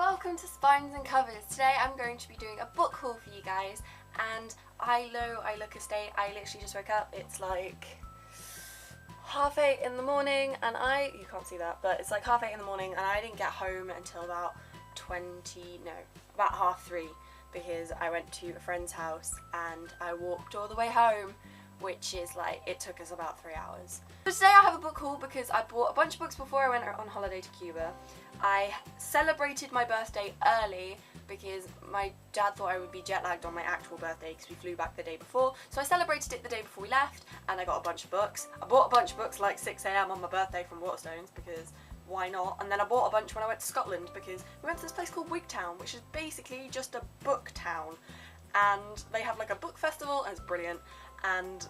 welcome to Spines and Covers. Today I'm going to be doing a book haul for you guys, and I know I look a state. I literally just woke up. It's like 8:30 in the morning and you can't see that, but it's like 8:30 in the morning and I didn't get home until about about 3:30 because I went to a friend's house and I walked all the way home, which is like, it took us about 3 hours. So today I have a book haul because I bought a bunch of books before I went on holiday to Cuba. I celebrated my birthday early because my dad thought I would be jet lagged on my actual birthday because we flew back the day before. So I celebrated it the day before we left and I got a bunch of books. I bought a bunch of books like 6 AM on my birthday from Waterstones because why not? And then I bought a bunch when I went to Scotland because we went to this place called Wigtown, which is basically just a book town. And they have like a book festival and it's brilliant. And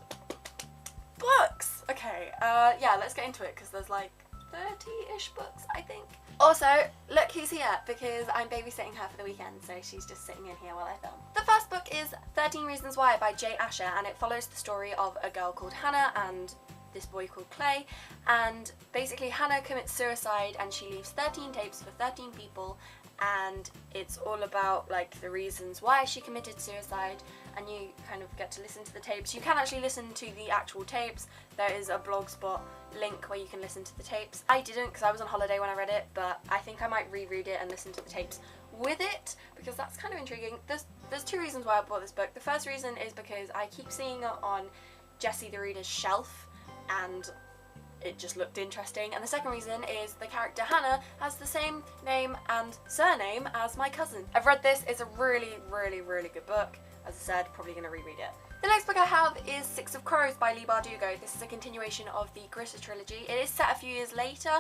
books! Okay, yeah, let's get into it because there's like 30-ish books, I think. Also, look who's here because I'm babysitting her for the weekend, so she's just sitting in here while I film. The first book is 13 Reasons Why by J. Asher, and it follows the story of a girl called Hannah and this boy called Clay, and basically Hannah commits suicide and she leaves 13 tapes for 13 people, and it's all about like the reasons why she committed suicide, and you kind of get to listen to the tapes. You can actually listen to the actual tapes. There is a Blogspot link where you can listen to the tapes. I didn't because I was on holiday when I read it, but I think I might reread it and listen to the tapes with it because that's kind of intriguing. There's two reasons why I bought this book. The first reason is because I keep seeing it on Jessie the Reader's shelf and it just looked interesting, and the second reason is the character Hannah has the same name and surname as my cousin. I've read this. It's a really good book. As I said, probably going to reread it. The next book I have is Six of Crows by Leigh Bardugo. This is a continuation of the Gritter trilogy. It is set a few years later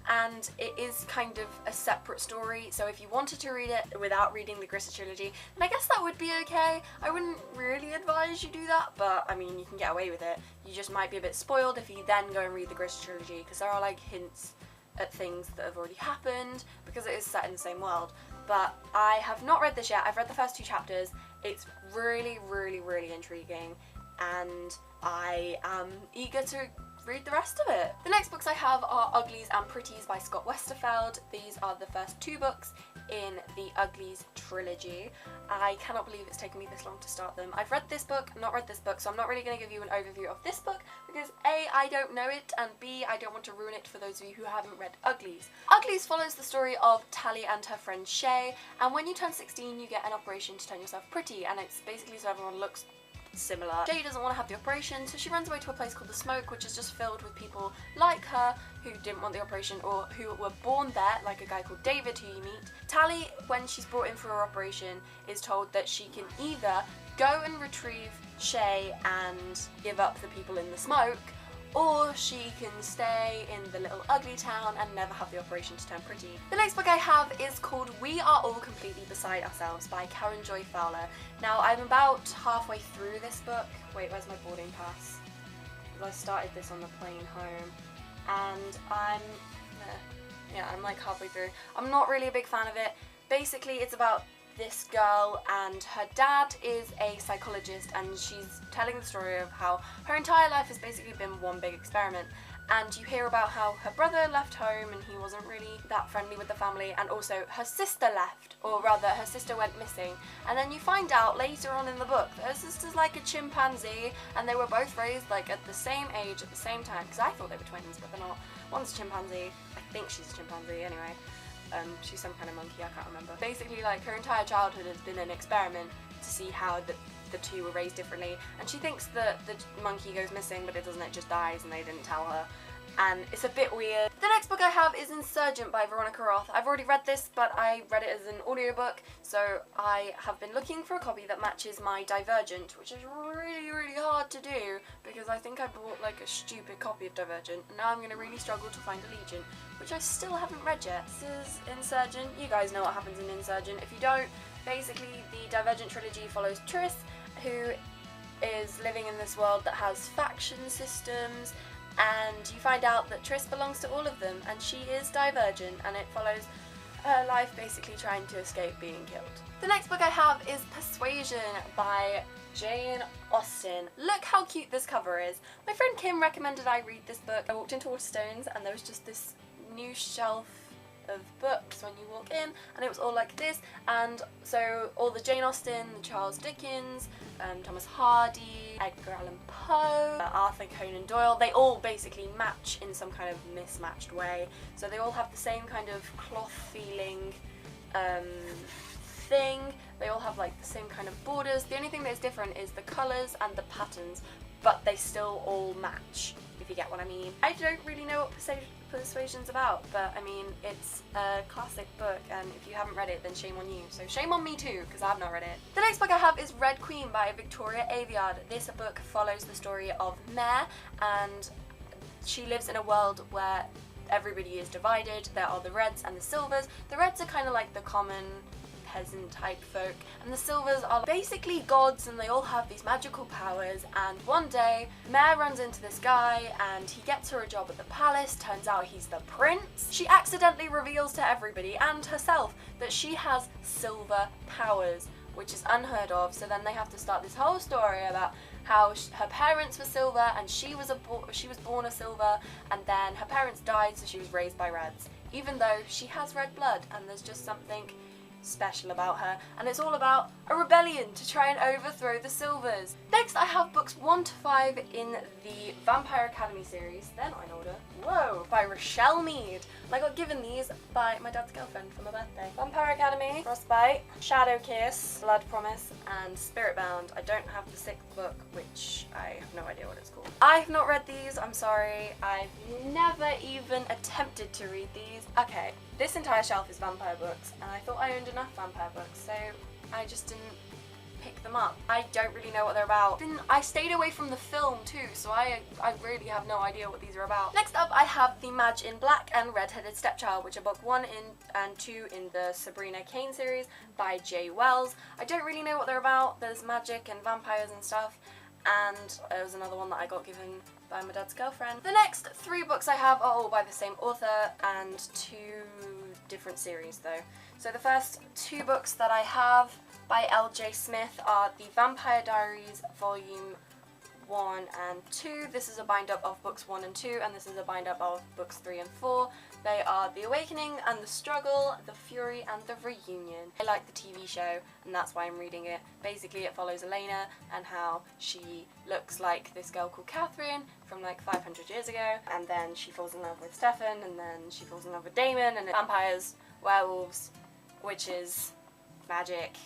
and it is kind of a separate story, so if you wanted to read it without reading the Gritter trilogy, then I guess that would be okay. I wouldn't really advise you do that, but I mean, you can get away with it. You just might be a bit spoiled if you then go and read the Gritter trilogy, because there are like hints at things that have already happened because it is set in the same world. But I have not read this yet. I've read the first 2 chapters. It's really intriguing and I am eager to read the rest of it. The next books I have are Uglies and Pretties by Scott Westerfeld. These are the first 2 books in the Uglies trilogy. I cannot believe it's taken me this long to start them. I've read this book, not read this book, so I'm not really going to give you an overview of this book because A, I don't know it, and B, I don't want to ruin it for those of you who haven't read Uglies. Uglies follows the story of Tally and her friend Shay, and when you turn 16 you get an operation to turn yourself pretty, and it's basically so everyone looks similar. Shay doesn't want to have the operation, so she runs away to a place called the Smoke, which is just filled with people like her who didn't want the operation or who were born there, like a guy called David who you meet. Tally, when she's brought in for her operation, is told that she can either go and retrieve Shay and give up the people in the Smoke, or she can stay in the little ugly town and never have the operation to turn pretty. The next book I have is called We Are All Completely Beside Ourselves by Karen Joy Fowler. Now, I'm about halfway through this book. Wait, where's my boarding pass? I started this on the plane home and I'm like halfway through. I'm not really a big fan of it. Basically, it's about this girl and her dad is a psychologist, and she's telling the story of how her entire life has basically been one big experiment, and you hear about how her brother left home and he wasn't really that friendly with the family, and also her sister left, or rather her sister went missing, and then you find out later on in the book that her sister's like a chimpanzee and they were both raised like at the same age at the same time, because I thought they were twins but they're not. One's a chimpanzee, I think she's a chimpanzee anyway. She's some kind of monkey, I can't remember. Basically, like, her entire childhood has been an experiment to see how the two were raised differently, and she thinks that the monkey goes missing, but it doesn't, it just dies and they didn't tell her, and it's a bit weird. The next book I have is Insurgent by Veronica Roth. I've already read this, but I read it as an audiobook, so I have been looking for a copy that matches my Divergent, which is really hard to do because I think I bought like a stupid copy of Divergent, and now I'm going to really struggle to find Allegiant, which I still haven't read yet. This is Insurgent. You guys know what happens in Insurgent. If you don't, basically the Divergent trilogy follows Tris, who is living in this world that has faction systems, and you find out that Tris belongs to all of them and she is Divergent, and it follows her life basically trying to escape being killed. The next book I have is Persuasion by Jane Austen. Look how cute this cover is. My friend Kim recommended I read this book. I walked into Waterstones and there was just this new shelf of books when you walk in, and it was all like this. And so all the Jane Austen, the Charles Dickens, Thomas Hardy, Edgar Allan Poe, Arthur Conan Doyle, they all basically match in some kind of mismatched way. So they all have the same kind of cloth feeling thing. They all have like the same kind of borders. The only thing that's different is the colours and the patterns, but they still all match, if you get what I mean. I don't really know what Persuasion's about, but I mean, it's a classic book, and if you haven't read it, then shame on you. So shame on me too, because I've not read it. The next book I have is Red Queen by Victoria Aveyard. This book follows the story of Mare, and she lives in a world where everybody is divided. There are the Reds and the Silvers. The Reds are kind of like the common peasant type folk, and the Silvers are basically gods, and they all have these magical powers. And one day Mare runs into this guy and he gets her a job at the palace. Turns out he's the prince. She accidentally reveals to everybody and herself that she has silver powers, which is unheard of. So then they have to start this whole story about how her parents were silver and she was born a silver, and then her parents died, so she was raised by Reds, even though she has red blood, and there's just something special about her, and it's all about a rebellion to try and overthrow the Silvers. Next I have books 1 to 5 in the Vampire Academy series, they're not in order, whoa, by Rochelle Mead. And I got given these by my dad's girlfriend for my birthday. Vampire Academy, Frostbite, Shadow Kiss, Blood Promise, and Spiritbound. I don't have the 6th book, which I have no idea what it's called. I've not read these, I'm sorry, I've never even attempted to read these. Okay, this entire shelf is vampire books, and I thought I owned enough vampire books, so I just didn't pick them up. I don't really know what they're about. I stayed away from the film too, so I really have no idea what these are about. Next up I have The Madge in Black and Red-Headed Stepchild, which are book 1 and 2 in the Sabrina Kane series by J. Wells. I don't really know what they're about. There's magic and vampires and stuff, and there was another one that I got given by my dad's girlfriend. The next 3 books I have are all by the same author, and 2 different series though. So the first 2 books that I have by L.J. Smith are The Vampire Diaries Volume 1 and 2. This is a bind-up of books 1 and 2, and this is a bind-up of books 3 and 4. They are The Awakening and The Struggle, The Fury and The Reunion. I like the TV show, and that's why I'm reading it. Basically it follows Elena and how she looks like this girl called Catherine from like 500 years ago, and then she falls in love with Stefan, and then she falls in love with Damon, and vampires, werewolves, witches, magic,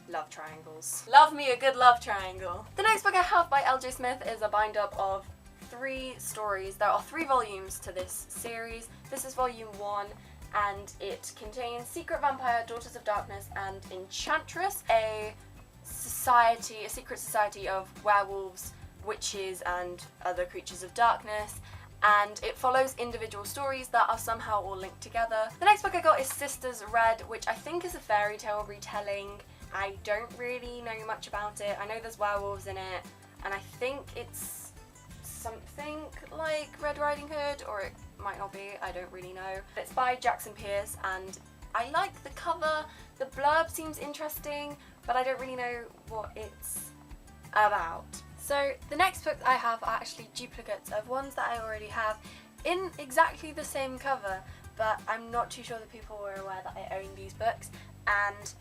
love triangles. Love me a good love triangle. The next book I have by L.J. Smith is a bind-up of 3 stories. There are 3 volumes to this series. This is volume 1, and it contains Secret Vampire, Daughters of Darkness, and Enchantress, a secret society of werewolves, witches, and other creatures of darkness. And it follows individual stories that are somehow all linked together. The next book I got is Sisters Red, which I think is a fairy tale retelling. I don't really know much about it. I know there's werewolves in it, and I think it's something like Red Riding Hood, or it might not be, I don't really know. It's by Jackson Pierce, and I like the cover. The blurb seems interesting, but I don't really know what it's about. So the next book I have are actually duplicates of ones that I already have in exactly the same cover, but I'm not too sure that people were aware that I own these books, and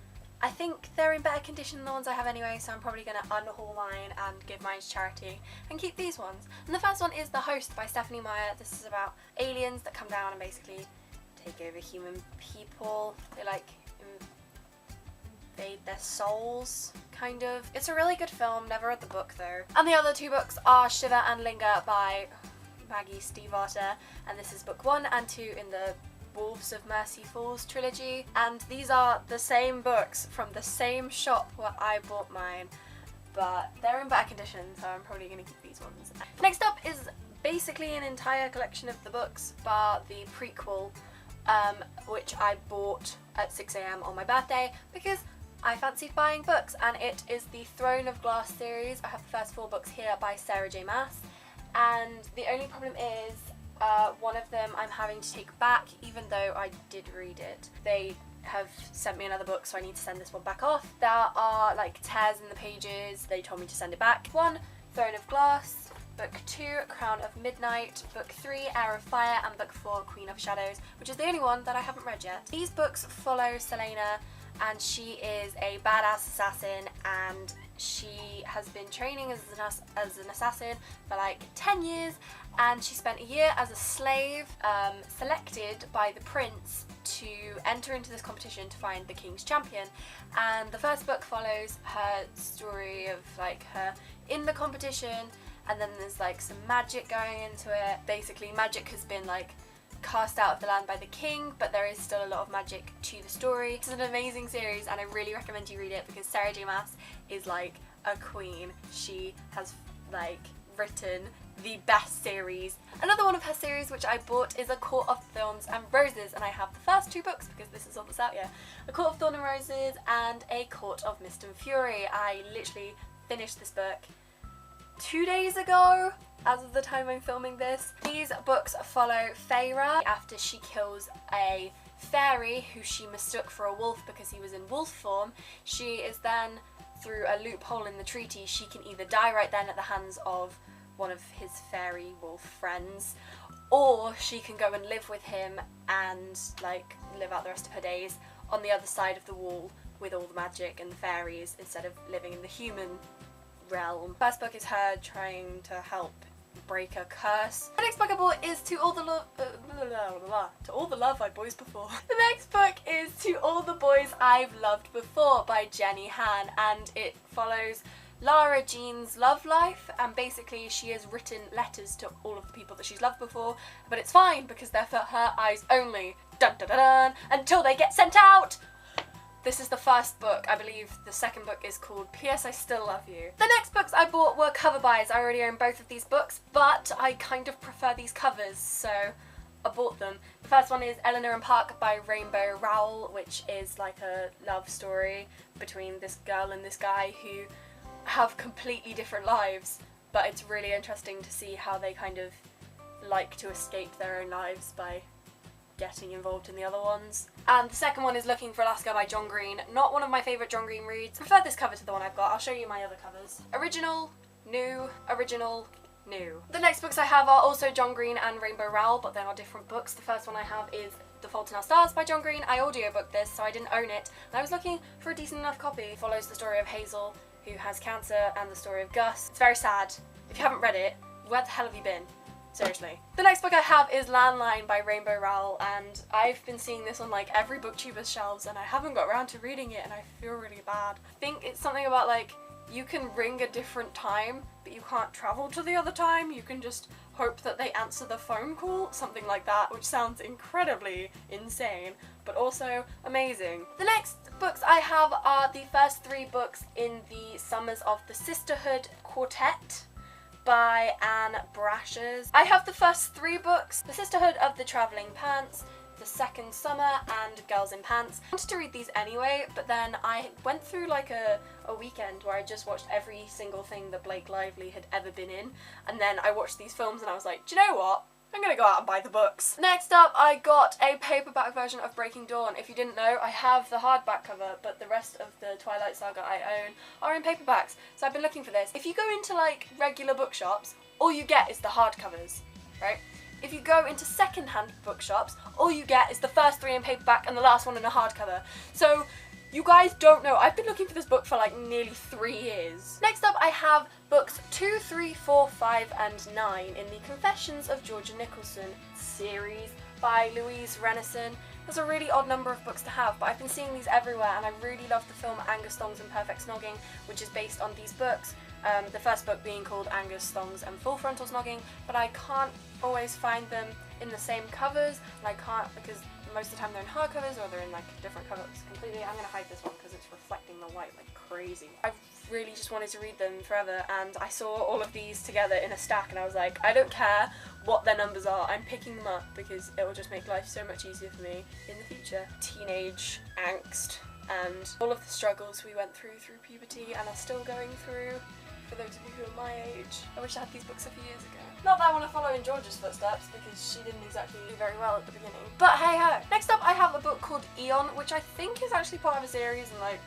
I think they're in better condition than the ones I have anyway, so I'm probably going to unhaul mine and give mine to charity and keep these ones. And the first one is The Host by Stephanie Meyer. This is about aliens that come down and basically take over human people. They like invade their souls, kind of. It's a really good film, never read the book though. And the other 2 books are Shiver and Linger by Maggie Stiefvater, and this is book 1 and 2 in the Wolves of Mercy Falls trilogy, and these are the same books from the same shop where I bought mine, but they're in better condition, so I'm probably going to keep these ones. Next up is basically an entire collection of the books bar the prequel, which I bought at 6 AM on my birthday because I fancied buying books, and it is the Throne of Glass series. I have the first 4 books here by Sarah J. Maas, and the only problem is one of them I'm having to take back, even though I did read it. They have sent me another book, so I need to send this one back off. There are like tears in the pages. They told me to send it back. One, Throne of Glass, Book 2, Crown of Midnight, Book 3, Heir of Fire, and Book 4, Queen of Shadows, which is the only one that I haven't read yet. These books follow Selena, and she is a badass assassin, and she has been training as an assassin for like 10 years, and she spent a year as a slave, selected by the prince to enter into this competition to find the king's champion. And the first book follows her story of like her in the competition, and then there's like some magic going into it. Basically magic has been like cast out of the land by the king, but there is still a lot of magic to the story. It's an amazing series, and I really recommend you read it because Sarah J Maas is like a queen. She has like written the best series. Another one of her series which I bought is A Court of Thorns and Roses, and I have the first 2 books because this is all that's out yet. A Court of Thorns and Roses and A Court of Mist and Fury. I literally finished this book 2 days ago as of the time I'm filming this. These books follow Feyre after she kills a fairy who she mistook for a wolf because he was in wolf form. She is then, through a loophole in the treaty, she can either die right then at the hands of one of his fairy wolf friends, or she can go and live with him and like live out the rest of her days on the other side of the wall with all the magic and the fairies instead of living in the human realm. First book is her trying to help break a curse. The next book I bought is To All the Love I've Boys Before. The next book is To All the Boys I've Loved Before by Jenny Han, and it follows Lara Jean's love life, and basically she has written letters to all of the people that she's loved before, but it's fine because they're for her eyes only, dun dun dun dun, until they get sent out. This is the first book. I believe the second book is called P.S. I Still Love You. The next books I bought were cover buys. I already own both of these books, but I kind of prefer these covers, so I bought them. The first one is Eleanor and Park by Rainbow Rowell, which is like a love story between this girl and this guy who have completely different lives, but it's really interesting to see how they kind of like to escape their own lives by getting involved in the other ones. And the second one is Looking for Alaska by John Green. Not one of my favourite John Green reads. I prefer this cover to the one I've got. I'll show you my other covers. Original, new, original, new. The next books I have are also John Green and Rainbow Rowell, but they are different books. The first one I have is The Fault in Our Stars by John Green. I audiobooked this, so I didn't own it, and I was looking for a decent enough copy. It follows the story of Hazel, who has cancer, and the story of Gus. It's very sad. If you haven't read it, where the hell have you been? Seriously. The next book I have is Landline by Rainbow Rowell, and I've been seeing this on like every booktuber's shelves, and I haven't got around to reading it, and I feel really bad. I think it's something about like, you can ring a different time, but you can't travel to the other time. You can just hope that they answer the phone call, something like that, which sounds incredibly insane, but also amazing. The next books I have are the first 3 books in the Summers of the Sisterhood Quartet by Anne Brashes. I have the first 3 books, The Sisterhood of the Travelling Pants, The Second Summer, and Girls in Pants. I wanted to read these anyway, but then I went through like a weekend where I just watched every single thing that Blake Lively had ever been in, and then I watched these films and I was like, do you know what? I'm gonna go out and buy the books. Next up, I got a paperback version of Breaking Dawn. If you didn't know, I have the hardback cover, but the rest of the Twilight Saga I own are in paperbacks, so I've been looking for this. If you go into like regular bookshops, all you get is the hardcovers, right? If you go into second-hand bookshops, all you get is the first 3 in paperback and the last one in a hardcover. So you guys don't know. I've been looking for this book for like nearly 3 years. Next up, I have books 2, 3, 4, 5, and 9 in the Confessions of Georgia Nicholson series by Louise Renison. There's a really odd number of books to have, but I've been seeing these everywhere, and I really love the film Angus Thongs and Perfect Snogging, which is based on these books. The first book being called Angus Thongs and Full Frontal Snogging, but I can't always find them in the same covers, and I can't because most of the time they're in hardcovers or they're in like different covers completely. I'm gonna hide this one because it's reflecting the light like crazy. I've really just wanted to read them forever, and I saw all of these together in a stack and I was like, I don't care what their numbers are, I'm picking them up because it will just make life so much easier for me in the future. Teenage angst and all of the struggles we went through puberty and are still going through. For those of you who are my age, I wish I had these books a few years ago. Not that I want to follow in Georgia's footsteps because she didn't exactly do very well at the beginning. But hey ho! Next up I have a book called Eon, which I think is actually part of a series and like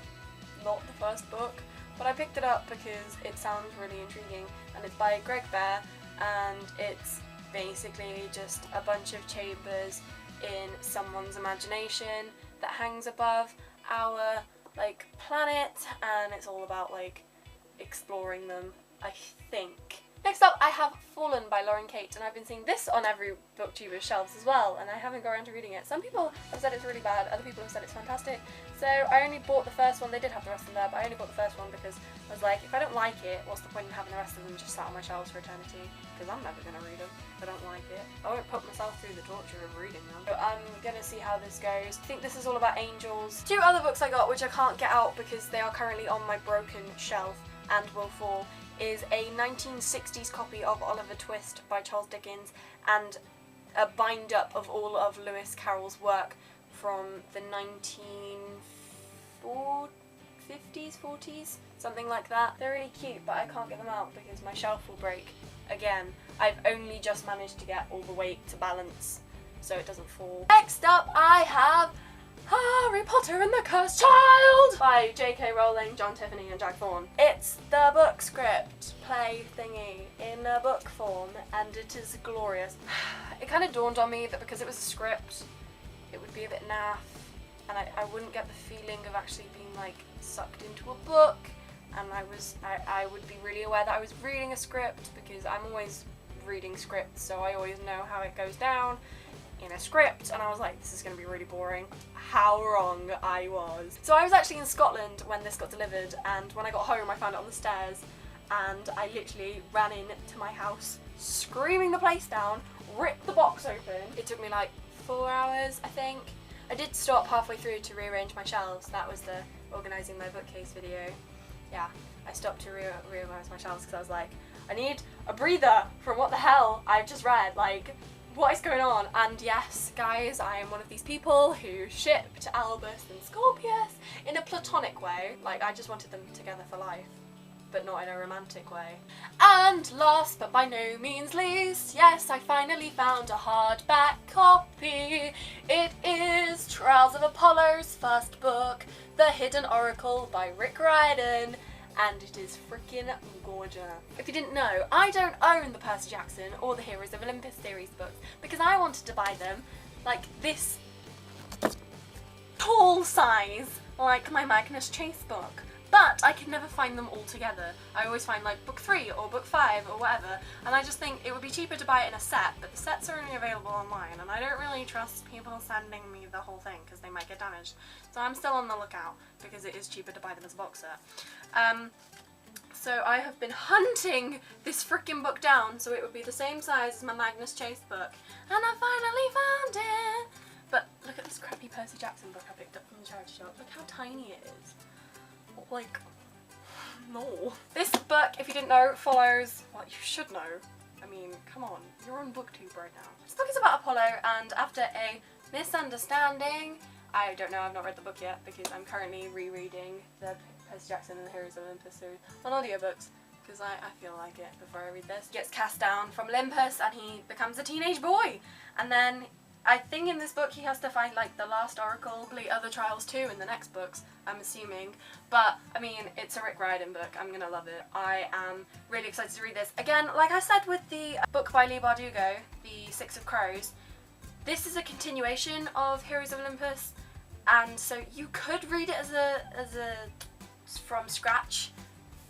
not the first book. But I picked it up because it sounds really intriguing, and it's by Greg Bear, and it's basically just a bunch of chambers in someone's imagination that hangs above our like planet, and it's all about like exploring them, I think. Next up, I have Fallen by Lauren Kate, and I've been seeing this on every booktuber's shelves as well, and I haven't got around to reading it. Some people have said it's really bad, other people have said it's fantastic. So I only bought the first one. They did have the rest of them there, but I only bought the first one because I was like, if I don't like it, what's the point in having the rest of them just sat on my shelves for eternity? Because I'm never going to read them if I don't like it. I won't put myself through the torture of reading them. So I'm going to see how this goes. I think this is all about angels. Two other books I got, which I can't get out because they are currently on my broken shelf and will fall, is a 1960s copy of Oliver Twist by Charles Dickens and a bind up of all of Lewis Carroll's work from the 1950s, 40s, something like that. They're really cute, but I can't get them out because my shelf will break again. I've only just managed to get all the weight to balance so it doesn't fall. Next up I have Harry Potter and the Cursed Child by J.K. Rowling, John Tiffany and Jack Thorne. It's the book script play thingy in a book form, and it is glorious. It kind of dawned on me that because it was a script it would be a bit naff, and I wouldn't get the feeling of actually being like sucked into a book, and I would be really aware that I was reading a script because I'm always reading scripts, so I always know how it goes down in a script, and I was like, this is going to be really boring. How wrong I was. So I was actually in Scotland when this got delivered, and when I got home I found it on the stairs, and I literally ran in to my house screaming the place down, ripped the box open. It took me like 4 hours, I think. I did stop halfway through to rearrange my shelves. That was the organising my bookcase video. Yeah, I stopped to reorganise my shelves because I was like, I need a breather from what the hell I've just read. Like, what is going on? And yes, guys, I am one of these people who shipped Albus and Scorpius in a platonic way. Like, I just wanted them together for life, but not in a romantic way. And last but by no means least, yes, I finally found a hardback copy. It is Trials of Apollo's first book, The Hidden Oracle by Rick Riordan, and it is freaking gorgeous. If you didn't know, I don't own the Percy Jackson or the Heroes of Olympus series books because I wanted to buy them like this tall size, like my Magnus Chase book. But I could never find them all together. I always find like book 3 or book 5 or whatever, and I just think it would be cheaper to buy it in a set, but the sets are only available online, and I don't really trust people sending me the whole thing because they might get damaged. So I'm still on the lookout because it is cheaper to buy them as a box set. So I have been hunting this freaking book down so it would be the same size as my Magnus Chase book, and I finally found it! But look at this crappy Percy Jackson book I picked up from the charity shop. Look how tiny it is. Like, no. This book, if you didn't know, follows what you should know. I mean, come on, you're on booktube right now. This book is about Apollo, and after a misunderstanding, I don't know, I've not read the book yet because I'm currently rereading the Percy Jackson and the Heroes of Olympus series on audiobooks because I feel like it before I read this. He gets cast down from Olympus and he becomes a teenage boy, and then I think in this book he has to find like the last oracle, probably other trials too in the next books, I'm assuming. But I mean, it's a Rick Riordan book, I'm gonna love it. I am really excited to read this. Again, like I said with the book by Leigh Bardugo, The Six of Crows, this is a continuation of Heroes of Olympus, and so you could read it as a from scratch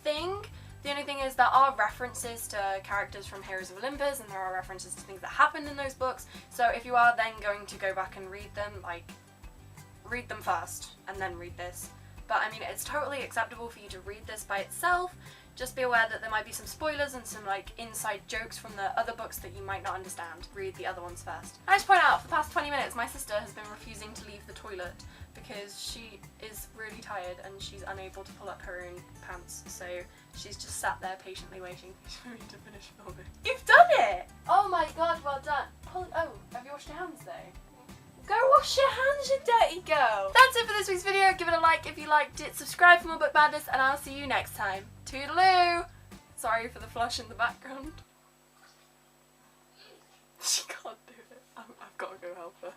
thing. The only thing is there are references to characters from Heroes of Olympus, and there are references to things that happened in those books, so if you are then going to go back and read them, like, read them first and then read this. But I mean, it's totally acceptable for you to read this by itself. Just be aware that there might be some spoilers and some like inside jokes from the other books that you might not understand. Read the other ones first. I just point out, for the past 20 minutes my sister has been refusing to leave the toilet because she is really tired and she's unable to pull up her own pants, so she's just sat there patiently waiting for me to finish filming. You've done it! Oh my god, well done. Oh, have you washed your hands though? Go wash your hands, you dirty girl! That's it for this week's video. Give it a like if you liked it, subscribe for more book madness, and I'll see you next time. Toodaloo! Sorry for the flush in the background. She can't do it. I've got to go help her.